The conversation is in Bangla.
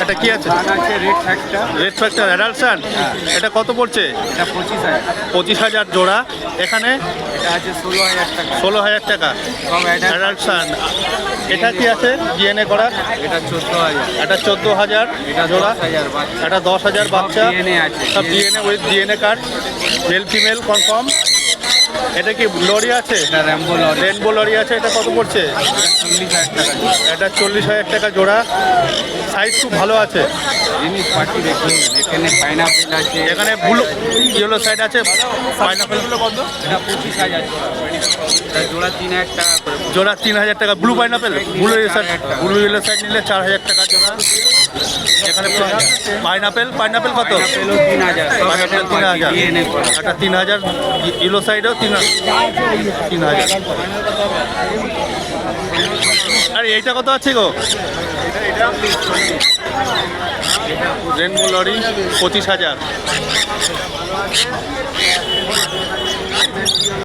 এটা কি আছে? Red factor. Red factor adult son. এটা কত পড়ছে? এটা 25,000। 25,000 জোড়া। এখানে এটা আছে 16,000 টাকা। 16,000 টাকা সব অ্যাডাল্ট সান। এটা কি আছে ডিএনএ করা? এটা 14,000। এটা 14,000 এটা জোড়া। 10,000 বাচ্চা। এটা 10,000 বাচ্চা। DNA আছে। সব DNA with DNA card, male female confirm. এটা কি লরি আছে? এটা র্যাম্বো লরি। রেনবো লরি আছে। এটা কত পড়ছে? 40,000 টাকা। এটা 40,000 টাকা জোড়া। সাইজ খুব ভালো আছে। জিনিস পার্টি দেখুন, এখানে পাইনাপেল আছে। এখানে ব্লু ইয়েলো সাইড আছে। পাইনাপেলগুলো কত? এটা 25,000। এটা জোড়া 3,000 টাকা করে। জোড়া 3,000 টাকা। Blue pineapple, blue yellow side, blue yellow side নিলে 4,000 টাকা জোড়া। এখানে পাইনাপেল, পাইনাপেল কত? পাইনাপেলও 3,000। সব পাইনাপেল এটা 3,000। DNA করা। এটা 3,000। ইয়েলো সাইডেও 3,000। আর এইটা কত আছে গো? Rainbow lory 25,000।